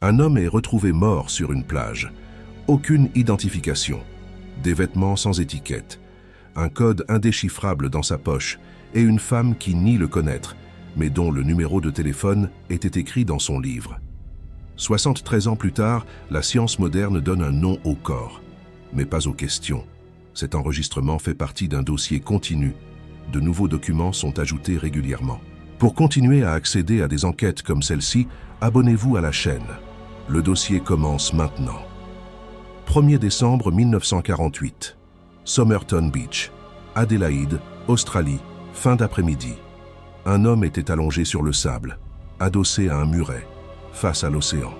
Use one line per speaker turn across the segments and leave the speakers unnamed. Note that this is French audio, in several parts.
Un homme est retrouvé mort sur une plage. Aucune identification. Des vêtements sans étiquette. Un code indéchiffrable dans sa poche et une femme qui nie le connaître, mais dont le numéro de téléphone était écrit dans son livre. 73 ans plus tard, la science moderne donne un nom au corps, mais pas aux questions. Cet enregistrement fait partie d'un dossier continu. De nouveaux documents sont ajoutés régulièrement. Pour continuer à accéder à des enquêtes comme celle-ci, abonnez-vous à la chaîne. Le dossier commence maintenant. 1er décembre 1948. Somerton Beach, Adélaïde, Australie, fin d'après-midi. Un homme était allongé sur le sable, adossé à un muret, face à l'océan.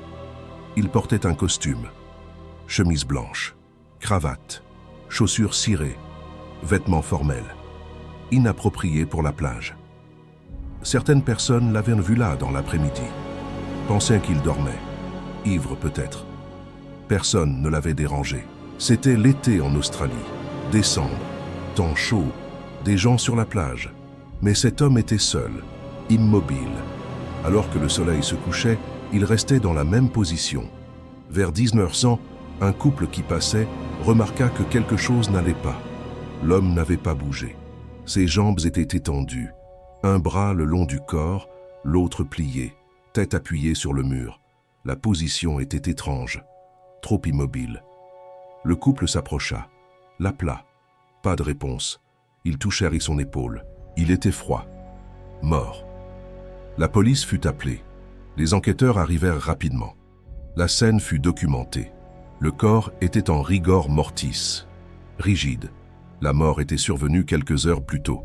Il portait un costume, chemise blanche, cravate, chaussures cirées, vêtements formels, inappropriés pour la plage. Certaines personnes l'avaient vu là dans l'après-midi, pensaient qu'il dormait, ivre peut-être. Personne ne l'avait dérangé. C'était l'été en Australie, décembre, temps chaud, des gens sur la plage. Mais cet homme était seul, immobile. Alors que le soleil se couchait, il restait dans la même position. Vers 19h, un couple qui passait remarqua que quelque chose n'allait pas. L'homme n'avait pas bougé. Ses jambes étaient étendues, un bras le long du corps, l'autre plié, tête appuyée sur le mur. La position était étrange, trop immobile. Le couple s'approcha, l'appela. Pas de réponse. Il toucha son épaule. Il était froid. Mort. La police fut appelée. Les enquêteurs arrivèrent rapidement. La scène fut documentée. Le corps était en rigor mortis, rigide. La mort était survenue quelques heures plus tôt,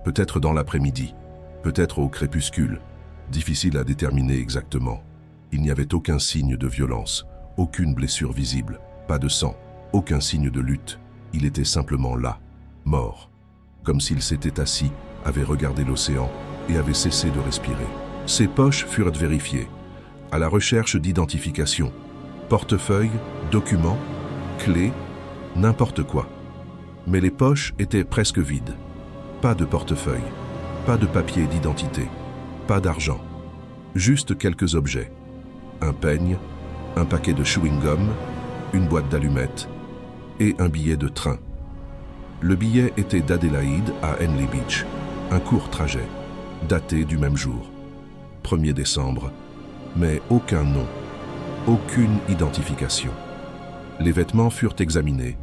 peut-être dans l'après-midi, peut-être au crépuscule. Difficile à déterminer exactement. Il n'y avait aucun signe de violence, aucune blessure visible, pas de sang, aucun signe de lutte. Il était simplement là, mort, comme s'il s'était assis, avait regardé l'océan et avait cessé de respirer. Ses poches furent vérifiées, à la recherche d'identification. Portefeuille, documents, clés, n'importe quoi. Mais les poches étaient presque vides. Pas de portefeuille, pas de papier d'identité, pas d'argent. Juste quelques objets. Un peigne, un paquet de chewing-gum, une boîte d'allumettes et un billet de train. Le billet était d'Adélaïde à Henley Beach, un court trajet, daté du même jour, 1er décembre, mais aucun nom, aucune identification. Les vêtements furent examinés,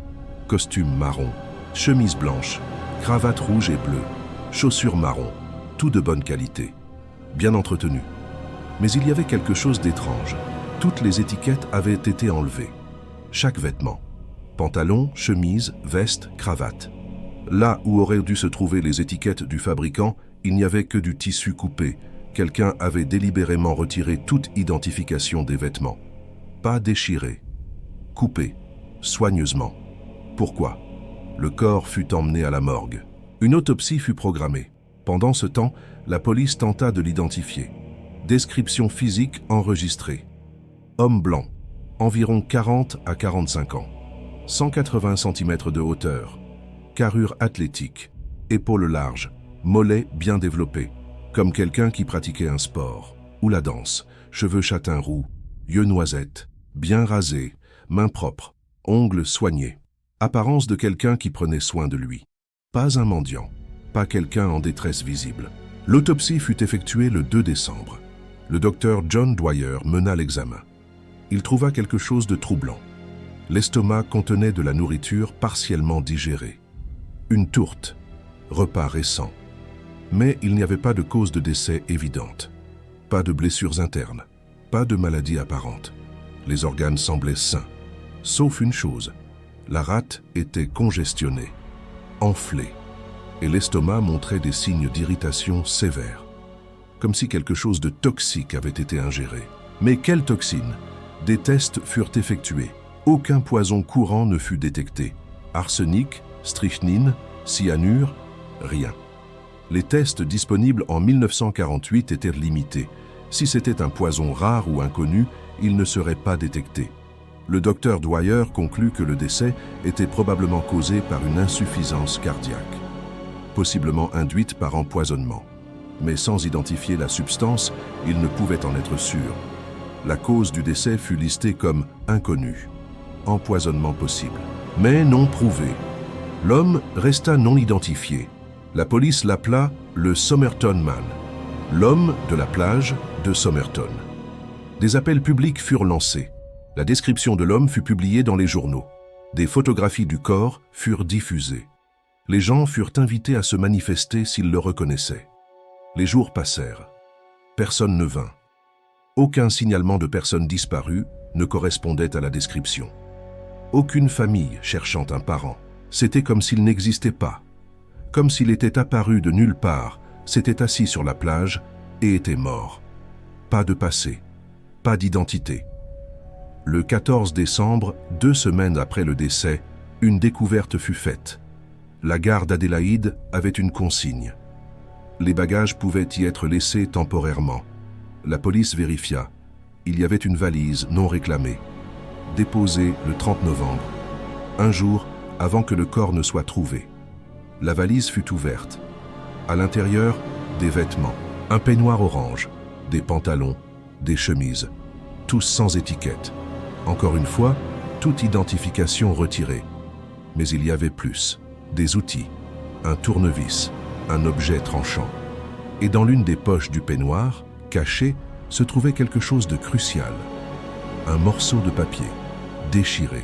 costume marron, chemise blanche, cravate rouge et bleue, chaussures marron, tout de bonne qualité, bien entretenu. Mais il y avait quelque chose d'étrange. Toutes les étiquettes avaient été enlevées. Chaque vêtement. Pantalon, chemise, veste, cravate. Là où auraient dû se trouver les étiquettes du fabricant, il n'y avait que du tissu coupé. Quelqu'un avait délibérément retiré toute identification des vêtements. Pas déchiré. Coupé. Soigneusement. Pourquoi? Le corps fut emmené à la morgue. Une autopsie fut programmée. Pendant ce temps, la police tenta de l'identifier. Description physique enregistrée. Homme blanc, environ 40 à 45 ans. 180 cm de hauteur. Carrure athlétique. Épaules larges. Mollets bien développés. Comme quelqu'un qui pratiquait un sport. Ou la danse. Cheveux châtain roux. Yeux noisettes. Bien rasés. Mains propres. Ongles soignés. Apparence de quelqu'un qui prenait soin de lui. Pas un mendiant. Pas quelqu'un en détresse visible. L'autopsie fut effectuée le 2 décembre. Le docteur John Dwyer mena l'examen. Il trouva quelque chose de troublant. L'estomac contenait de la nourriture partiellement digérée. Une tourte, repas récent. Mais il n'y avait pas de cause de décès évidente. Pas de blessures internes, pas de maladie apparente. Les organes semblaient sains. Sauf une chose, la rate était congestionnée, enflée, et l'estomac montrait des signes d'irritation sévères. Comme si quelque chose de toxique avait été ingéré. Mais quelle toxine? Des tests furent effectués. Aucun poison courant ne fut détecté. Arsenic, strychnine, cyanure, rien. Les tests disponibles en 1948 étaient limités. Si c'était un poison rare ou inconnu, il ne serait pas détecté. Le docteur Dwyer conclut que le décès était probablement causé par une insuffisance cardiaque, possiblement induite par empoisonnement. Mais sans identifier la substance, il ne pouvait en être sûr. La cause du décès fut listée comme inconnue. Empoisonnement possible, mais non prouvé. L'homme resta non identifié. La police l'appela le Somerton Man, l'homme de la plage de Somerton. Des appels publics furent lancés. La description de l'homme fut publiée dans les journaux. Des photographies du corps furent diffusées. Les gens furent invités à se manifester s'ils le reconnaissaient. Les jours passèrent. Personne ne vint. Aucun signalement de personne disparue ne correspondait à la description. Aucune famille cherchant un parent. C'était comme s'il n'existait pas. Comme s'il était apparu de nulle part, s'était assis sur la plage et était mort. Pas de passé, pas d'identité. Le 14 décembre, 2 semaines après le décès, une découverte fut faite. La gare d'Adélaïde avait une consigne. Les bagages pouvaient y être laissés temporairement. La police vérifia. Il y avait une valise non réclamée, déposée le 30 novembre, un jour avant que le corps ne soit trouvé. La valise fut ouverte. À l'intérieur, des vêtements, un peignoir orange, des pantalons, des chemises, tous sans étiquette. Encore une fois, toute identification retirée. Mais il y avait plus. Des outils, un tournevis, un objet tranchant. Et dans l'une des poches du peignoir, caché, se trouvait quelque chose de crucial. Un morceau de papier, déchiré,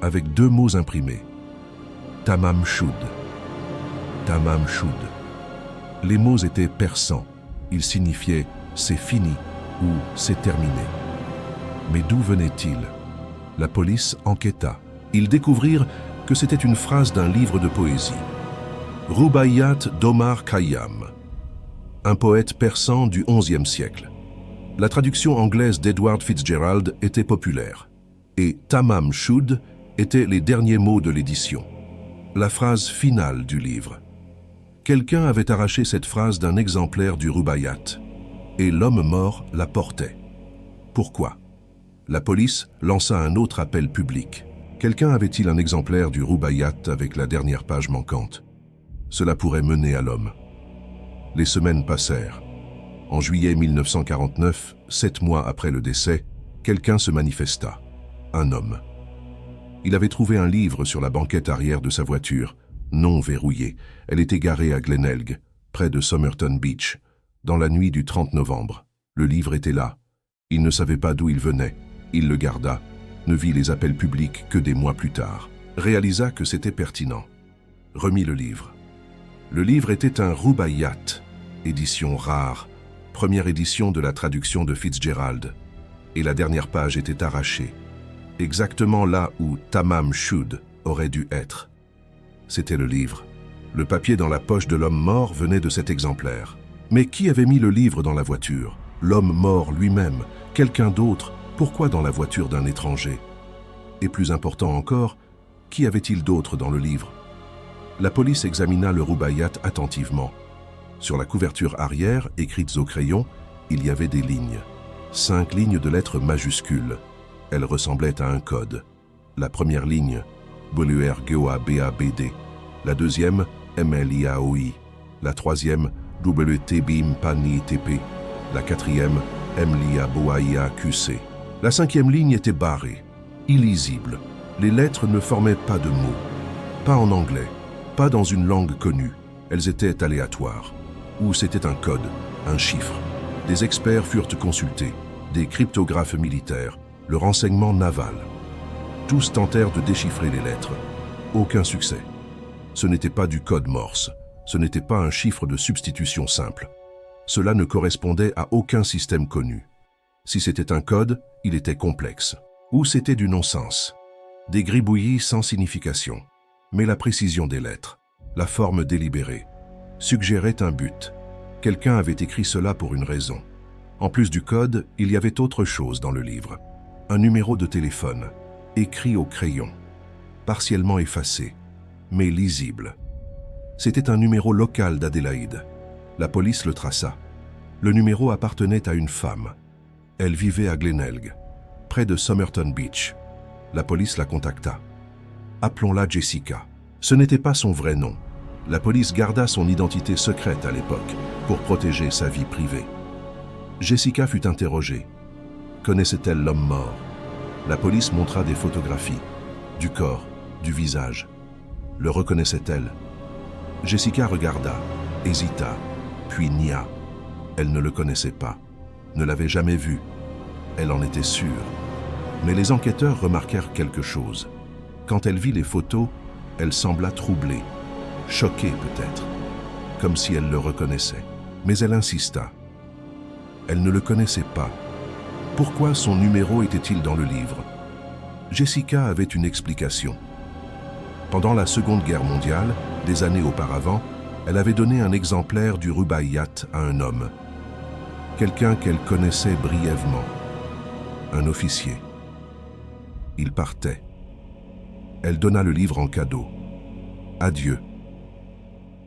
avec 2 mots imprimés. Tamam Shud. Tamam Shud. Les mots étaient persans. Ils signifiaient « c'est fini » ou « c'est terminé ». Mais d'où venait-il? La police enquêta. Ils découvrirent que c'était une phrase d'un livre de poésie. Rubaiyat d'Omar Khayyam, un poète persan du XIe siècle. La traduction anglaise d'Edward Fitzgerald était populaire, et Tamam Shud étaient les derniers mots de l'édition, la phrase finale du livre. Quelqu'un avait arraché cette phrase d'un exemplaire du Rubaiyat, et l'homme mort la portait. Pourquoi? La police lança un autre appel public. Quelqu'un avait-il un exemplaire du Rubaiyat avec la dernière page manquante? Cela pourrait mener à l'homme. Les semaines passèrent. En juillet 1949, 7 mois après le décès, quelqu'un se manifesta. Un homme. Il avait trouvé un livre sur la banquette arrière de sa voiture, non verrouillée. Elle était garée à Glenelg, près de Somerton Beach, dans la nuit du 30 novembre. Le livre était là. Il ne savait pas d'où il venait. Il le garda, ne vit les appels publics que des mois plus tard. Réalisa que c'était pertinent. Remit le livre. Le livre était un Rubaiyat, édition rare, première édition de la traduction de Fitzgerald, et la dernière page était arrachée, exactement là où Tamam Shud aurait dû être. C'était le livre. Le papier dans la poche de l'homme mort venait de cet exemplaire. Mais qui avait mis le livre dans la voiture? L'homme mort lui-même, quelqu'un d'autre? Pourquoi dans la voiture d'un étranger? Et plus important encore, qui avait-il d'autre dans le livre? La police examina le Rubaiyat attentivement. Sur la couverture arrière, écrites au crayon, il y avait des lignes. 5 lignes de lettres majuscules. Elles ressemblaient à un code. La première ligne, BLURGOABABD. La deuxième, MLIAOI. La troisième, WTBIMPANITP. La quatrième, MLIABOAIAQC. La 5e ligne était barrée, illisible. Les lettres ne formaient pas de mots. Pas en anglais, pas dans une langue connue. Elles étaient aléatoires. Ou c'était un code, un chiffre. Des experts furent consultés, des cryptographes militaires, le renseignement naval. Tous tentèrent de déchiffrer les lettres. Aucun succès. Ce n'était pas du code Morse. Ce n'était pas un chiffre de substitution simple. Cela ne correspondait à aucun système connu. Si c'était un code, il était complexe. Ou c'était du non-sens. Des gribouillis sans signification. Mais la précision des lettres, la forme délibérée, suggérait un but. Quelqu'un avait écrit cela pour une raison. En plus du code, il y avait autre chose dans le livre. Un numéro de téléphone, écrit au crayon, partiellement effacé, mais lisible. C'était un numéro local d'Adélaïde. La police le traça. Le numéro appartenait à une femme. Elle vivait à Glenelg, près de Somerton Beach. La police la contacta. Appelons-la Jessica. Ce n'était pas son vrai nom. La police garda son identité secrète à l'époque pour protéger sa vie privée. Jessica fut interrogée. « Connaissait-elle l'homme mort? La police montra des photographies, du corps, du visage. Le reconnaissait-elle? Jessica regarda, hésita, puis nia. Elle ne le connaissait pas, ne l'avait jamais vu. Elle en était sûre. Mais les enquêteurs remarquèrent quelque chose. Quand elle vit les photos, elle sembla troublée, choquée peut-être, comme si elle le reconnaissait. Mais elle insista. Elle ne le connaissait pas. Pourquoi son numéro était-il dans le livre? Jessica avait une explication. Pendant la Seconde Guerre mondiale, des années auparavant, elle avait donné un exemplaire du Rubaiyat à un homme. Quelqu'un qu'elle connaissait brièvement. Un officier. Il partait. Elle donna le livre en cadeau. Adieu.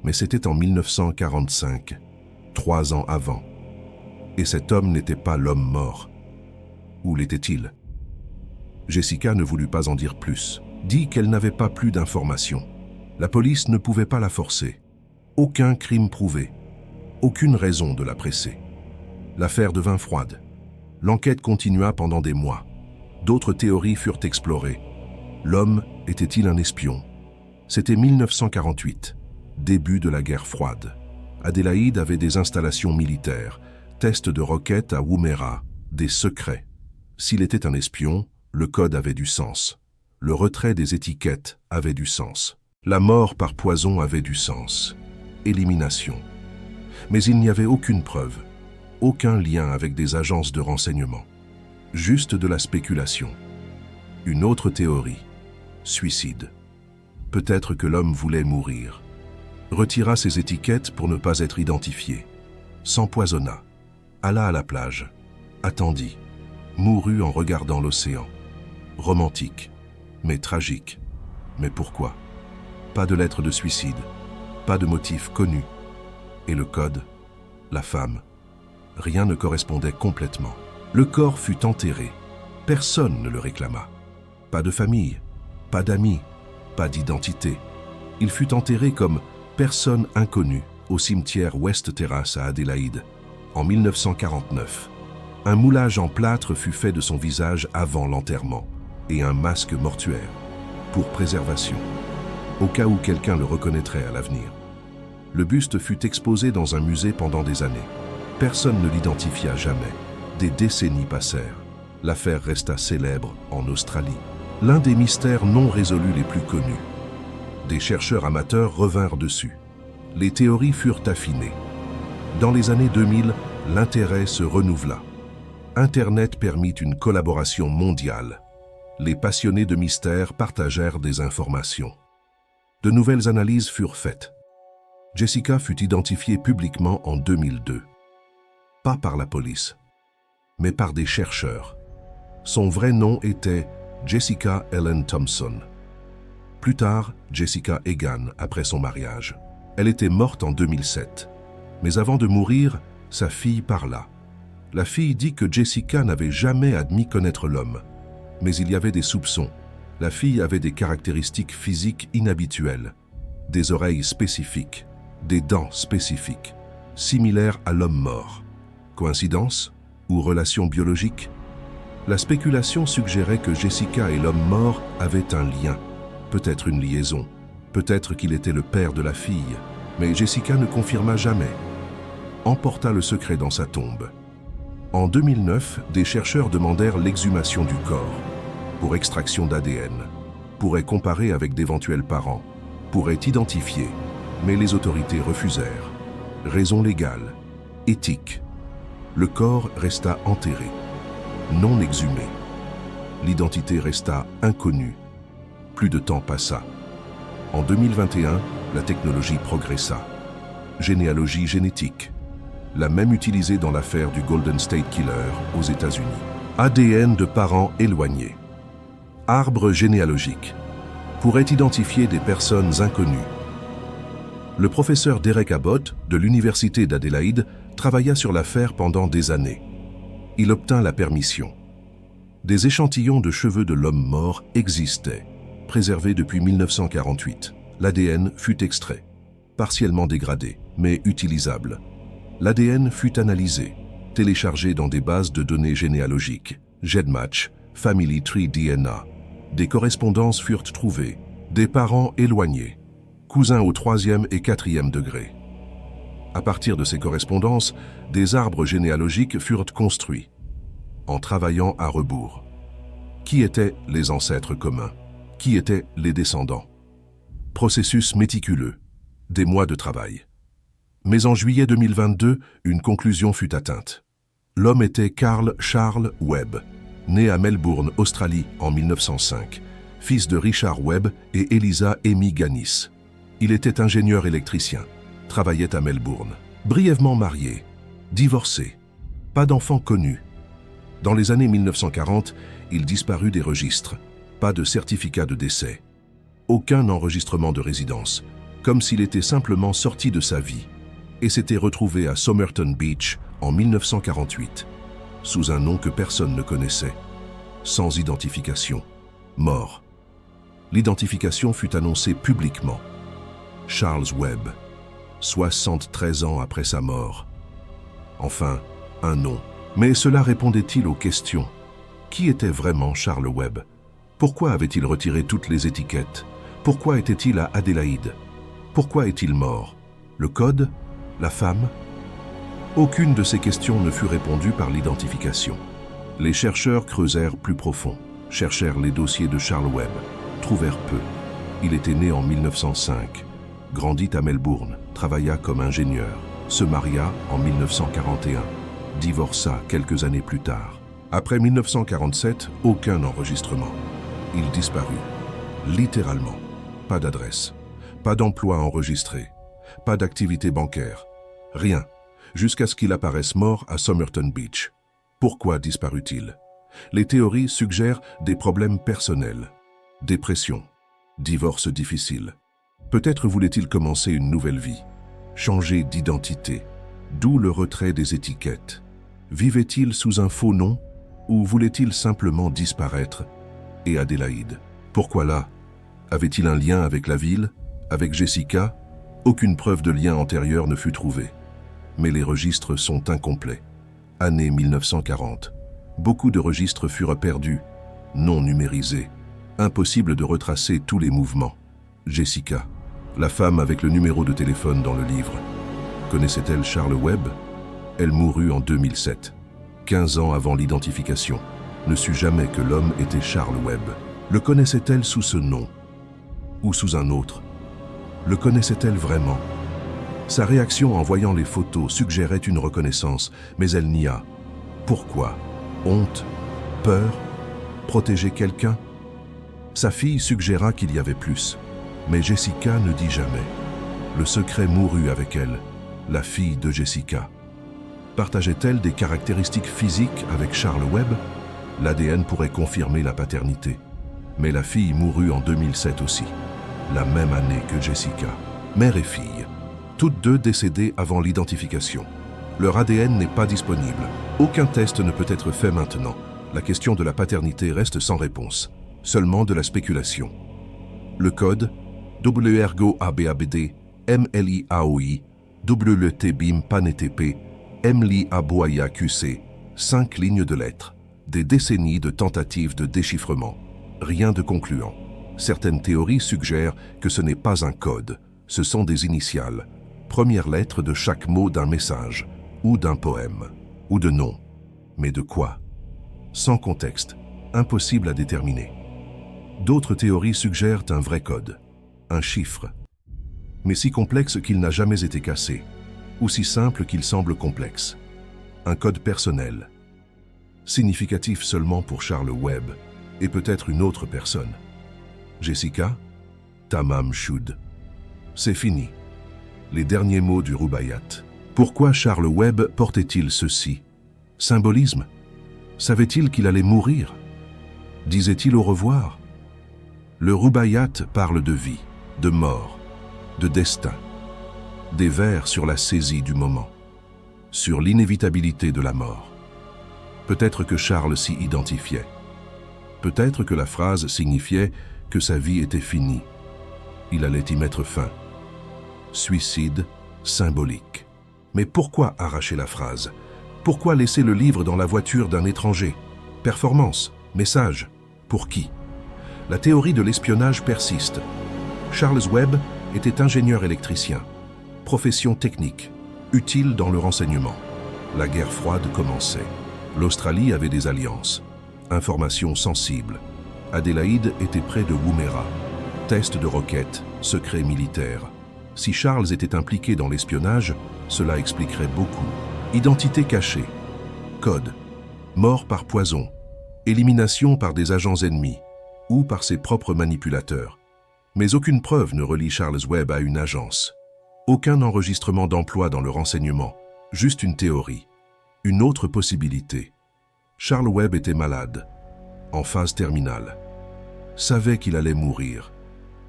Mais c'était en 1945, 3 ans avant. Et cet homme n'était pas l'homme mort. Où l'était-il? Jessica ne voulut pas en dire plus. Dit qu'elle n'avait pas plus d'informations. La police ne pouvait pas la forcer. Aucun crime prouvé. Aucune raison de la presser. L'affaire devint froide. L'enquête continua pendant des mois. D'autres théories furent explorées. L'homme était-il un espion? C'était 1948, début de la guerre froide. Adélaïde avait des installations militaires, tests de roquettes à Woomera, des secrets. S'il était un espion, le code avait du sens. Le retrait des étiquettes avait du sens. La mort par poison avait du sens. Élimination. Mais il n'y avait aucune preuve, aucun lien avec des agences de renseignement. Juste de la spéculation. Une autre théorie. Suicide. Peut-être que l'homme voulait mourir. Retira ses étiquettes pour ne pas être identifié. S'empoisonna. Alla à la plage. Attendit. Mourut en regardant l'océan. Romantique, mais tragique. Mais pourquoi? Pas de lettre de suicide. Pas de motif connu. Et le code? La femme. Rien ne correspondait complètement. Le corps fut enterré. Personne ne le réclama. Pas de famille, pas d'amis, pas d'identité. Il fut enterré comme personne inconnue au cimetière West Terrace à Adélaïde, en 1949. Un moulage en plâtre fut fait de son visage avant l'enterrement et un masque mortuaire, pour préservation, au cas où quelqu'un le reconnaîtrait à l'avenir. Le buste fut exposé dans un musée pendant des années. Personne ne l'identifia jamais. Des décennies passèrent. L'affaire resta célèbre en Australie. L'un des mystères non résolus les plus connus. Des chercheurs amateurs revinrent dessus. Les théories furent affinées. Dans les années 2000, l'intérêt se renouvela. Internet permit une collaboration mondiale. Les passionnés de mystères partagèrent des informations. De nouvelles analyses furent faites. Jessica fut identifiée publiquement en 2002. Pas par la police, mais par des chercheurs. Son vrai nom était Jessica Ellen Thompson. Plus tard, Jessica Egan, après son mariage. Elle était morte en 2007. Mais avant de mourir, sa fille parla. La fille dit que Jessica n'avait jamais admis connaître l'homme. Mais il y avait des soupçons. La fille avait des caractéristiques physiques inhabituelles. Des oreilles spécifiques, des dents spécifiques, similaires à l'homme mort. Coïncidence ou relation biologique? La spéculation suggérait que Jessica et l'homme mort avaient un lien, peut-être une liaison, peut-être qu'il était le père de la fille, mais Jessica ne confirma jamais. Emporta le secret dans sa tombe. En 2009, des chercheurs demandèrent l'exhumation du corps, pour extraction d'ADN, pourraient comparer avec d'éventuels parents, pourraient identifier, mais les autorités refusèrent. Raison légale, éthique. Le corps resta enterré, non exhumé. L'identité resta inconnue. Plus de temps passa. En 2021, la technologie progressa. Généalogie génétique, la même utilisée dans l'affaire du Golden State Killer aux États-Unis. ADN de parents éloignés. Arbre généalogique pourrait identifier des personnes inconnues. Le professeur Derek Abbott de l'Université d'Adélaïde travailla sur l'affaire pendant des années. Il obtint la permission. Des échantillons de cheveux de l'homme mort existaient, préservés depuis 1948. L'ADN fut extrait, partiellement dégradé, mais utilisable. L'ADN fut analysé, téléchargé dans des bases de données généalogiques, GEDmatch, Family Tree DNA. Des correspondances furent trouvées, des parents éloignés, cousins au 3e et 4e degré. À partir de ces correspondances, des arbres généalogiques furent construits, en travaillant à rebours. Qui étaient les ancêtres communs? Qui étaient les descendants? Processus méticuleux, des mois de travail. Mais en juillet 2022, une conclusion fut atteinte. L'homme était Carl Charles Webb, né à Melbourne, Australie, en 1905, fils de Richard Webb et Eliza Amy Ganis. Il était ingénieur électricien, travaillait à Melbourne, brièvement marié, divorcé, pas d'enfant connu. Dans les années 1940, il disparut des registres, pas de certificat de décès, aucun enregistrement de résidence, comme s'il était simplement sorti de sa vie, et s'était retrouvé à Somerton Beach en 1948, sous un nom que personne ne connaissait, sans identification, mort. L'identification fut annoncée publiquement. Charles Webb, 73 ans après sa mort. Enfin, un nom. Mais cela répondait-il aux questions? Qui était vraiment Charles Webb? Pourquoi avait-il retiré toutes les étiquettes? Pourquoi était-il à Adélaïde? Pourquoi est-il mort? Le code? La femme? Aucune de ces questions ne fut répondue par l'identification. Les chercheurs creusèrent plus profond, cherchèrent les dossiers de Charles Webb, trouvèrent peu. Il était né en 1905, grandit à Melbourne, travailla comme ingénieur, se maria en 1941, divorça quelques années plus tard. Après 1947, aucun enregistrement. Il disparut, littéralement. Pas d'adresse, pas d'emploi enregistré, pas d'activité bancaire, rien, jusqu'à ce qu'il apparaisse mort à Somerton Beach. Pourquoi disparut-il? Les théories suggèrent des problèmes personnels, dépression, divorce difficile. Peut-être voulait-il commencer une nouvelle vie, changer d'identité, d'où le retrait des étiquettes. Vivait-il sous un faux nom ou voulait-il simplement disparaître? Et Adélaïde, pourquoi là? Avait-il un lien avec la ville, avec Jessica? Aucune preuve de lien antérieur ne fut trouvée. Mais les registres sont incomplets. Année 1940. Beaucoup de registres furent perdus, non numérisés. Impossible de retracer tous les mouvements. Jessica, la femme avec le numéro de téléphone dans le livre. Connaissait-elle Charles Webb? Elle mourut en 2007, 15 ans avant l'identification. Ne sut jamais que l'homme était Charles Webb. Le connaissait-elle sous ce nom? Ou sous un autre? Le connaissait-elle vraiment? Sa réaction en voyant les photos suggérait une reconnaissance, mais elle nia. Pourquoi? Honte? Peur? Protéger quelqu'un? Sa fille suggéra qu'il y avait plus, mais Jessica ne dit jamais. Le secret mourut avec elle, la fille de Jessica. Partageait-elle des caractéristiques physiques avec Charles Webb? L'ADN pourrait confirmer la paternité. Mais la fille mourut en 2007 aussi, la même année que Jessica. Mère et fille, toutes deux décédées avant l'identification. Leur ADN n'est pas disponible. Aucun test ne peut être fait maintenant. La question de la paternité reste sans réponse, seulement de la spéculation. Le code WRGO-ABABD, MLIAOI, WTBIM PANETP, MLIABOAYA QC, 5 lignes de lettres, des décennies de tentatives de déchiffrement. Rien de concluant. Certaines théories suggèrent que ce n'est pas un code, ce sont des initiales, première lettre de chaque mot d'un message, ou d'un poème, ou de nom. Mais de quoi? Sans contexte, impossible à déterminer. D'autres théories suggèrent un vrai code, un chiffre, mais si complexe qu'il n'a jamais été cassé, ou si simple qu'il semble complexe. Un code personnel, significatif seulement pour Charles Webb, et peut-être une autre personne. Jessica, Tamam Shud. C'est fini. Les derniers mots du Rubaiyat. Pourquoi Charles Webb portait-il ceci? Symbolisme? Savait-il qu'il allait mourir? Disait-il au revoir? Le Rubaiyat parle de vie, de mort, de destin. Des vers sur la saisie du moment, sur l'inévitabilité de la mort. Peut-être que Charles s'y identifiait. Peut-être que la phrase signifiait que sa vie était finie. Il allait y mettre fin. Suicide symbolique. Mais pourquoi arracher la phrase? Pourquoi laisser le livre dans la voiture d'un étranger? Performance, message, pour qui? La théorie de l'espionnage persiste. Charles Webb était ingénieur électricien, profession technique, utile dans le renseignement. La guerre froide commençait. L'Australie avait des alliances. Informations sensibles. Adélaïde était près de Woomera. Test de roquettes, secret militaire. Si Charles était impliqué dans l'espionnage, cela expliquerait beaucoup. Identité cachée. Code. Mort par poison. Élimination par des agents ennemis ou par ses propres manipulateurs. Mais aucune preuve ne relie Charles Webb à une agence. Aucun enregistrement d'emploi dans le renseignement, juste une théorie. Une autre possibilité. Charles Webb était malade, en phase terminale. Savait qu'il allait mourir.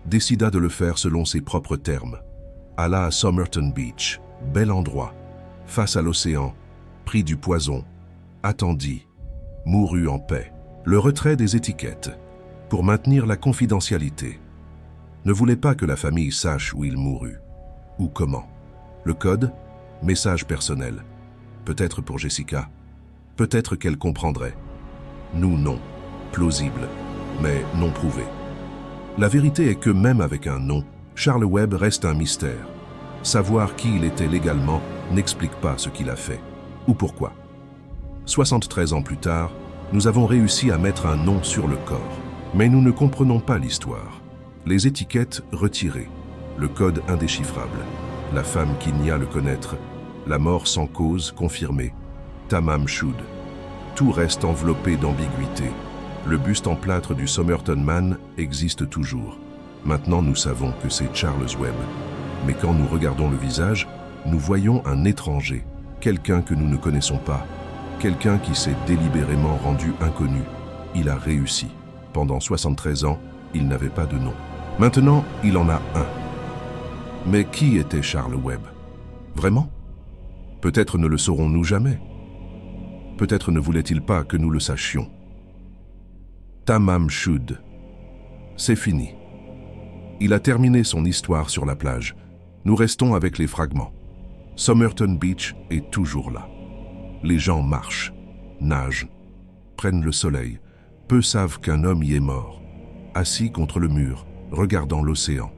Décida de le faire selon ses propres termes. Alla à Somerton Beach, bel endroit, face à l'océan, prit du poison, attendit, mourut en paix. Le retrait des étiquettes, pour maintenir la confidentialité. Ne voulait pas que la famille sache où il mourut, ou comment. Le code, message personnel. Peut-être pour Jessica, peut-être qu'elle comprendrait. Nous, non. Plausible, mais non prouvé. La vérité est que même avec un nom, Charles Webb reste un mystère. Savoir qui il était légalement n'explique pas ce qu'il a fait, ou pourquoi. 73 ans plus tard, nous avons réussi à mettre un nom sur le corps. Mais nous ne comprenons pas l'histoire. Les étiquettes retirées, le code indéchiffrable, la femme qui nia le connaître, la mort sans cause confirmée, Tamam Shud. Tout reste enveloppé d'ambiguïté. Le buste en plâtre du Somerton Man existe toujours. Maintenant, nous savons que c'est Charles Webb. Mais quand nous regardons le visage, nous voyons un étranger, quelqu'un que nous ne connaissons pas, quelqu'un qui s'est délibérément rendu inconnu. Il a réussi. Pendant 73 ans, il n'avait pas de nom. Maintenant, il en a un. Mais qui était Charles Webb? Vraiment? Peut-être ne le saurons-nous jamais. Peut-être ne voulait-il pas que nous le sachions. Tamam Shud. C'est fini. Il a terminé son histoire sur la plage. Nous restons avec les fragments. Somerton Beach est toujours là. Les gens marchent, nagent, prennent le soleil. Peu savent qu'un homme y est mort, assis contre le mur, regardant l'océan,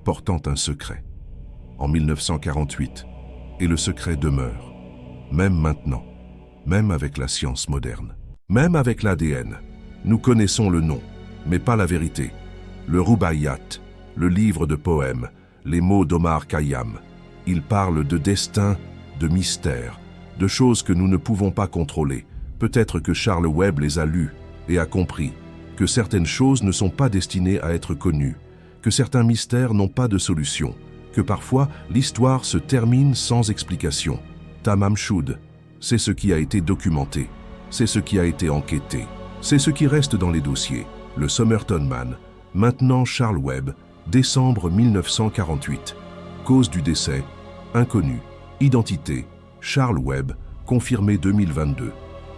portant un secret. En 1948, et le secret demeure, même maintenant, même avec la science moderne, même avec l'ADN. Nous connaissons le nom, mais pas la vérité. Le Rubaiyat, le livre de poèmes, les mots d'Omar Khayyam. Il parle de destin, de mystère, de choses que nous ne pouvons pas contrôler. Peut-être que Charles Webb les a lus et a compris que certaines choses ne sont pas destinées à être connues, que certains mystères n'ont pas de solution, que parfois l'histoire se termine sans explication. Tamam Shud, c'est ce qui a été documenté, c'est ce qui a été enquêté, c'est ce qui reste dans les dossiers. Le Somerton Man, maintenant Charles Webb, décembre 1948. Cause du décès, inconnu. Identité, Charles Webb, confirmé 2022.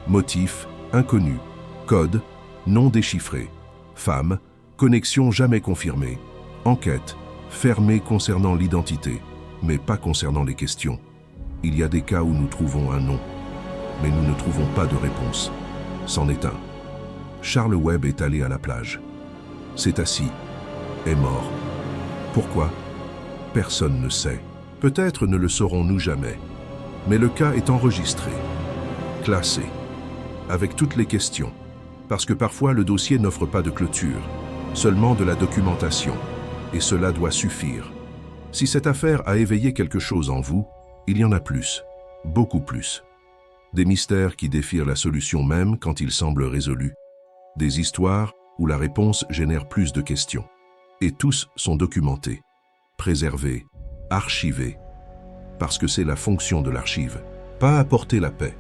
Motif, inconnu. Code, non déchiffré. Femme, connexion jamais confirmée. Enquête, fermée concernant l'identité, mais pas concernant les questions. Il y a des cas où nous trouvons un nom, mais nous ne trouvons pas de réponse. C'en est un. Charles Webb est allé à la plage. S'est assis, est mort. Pourquoi? Personne ne sait. Peut-être ne le saurons-nous jamais. Mais le cas est enregistré, classé, avec toutes les questions. Parce que parfois le dossier n'offre pas de clôture, seulement de la documentation. Et cela doit suffire. Si cette affaire a éveillé quelque chose en vous, il y en a plus, beaucoup plus. Des mystères qui défient la solution même quand ils semblent résolus. Des histoires où la réponse génère plus de questions. Et tous sont documentés, préservés, archivés. Parce que c'est la fonction de l'archive, pas apporter la paix.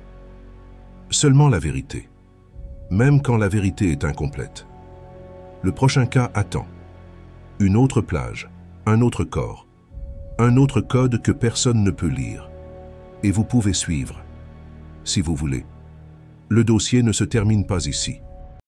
Seulement la vérité. Même quand la vérité est incomplète. Le prochain cas attend. Une autre plage, un autre corps, un autre code que personne ne peut lire. Et vous pouvez suivre, si vous voulez. Le dossier ne se termine pas ici.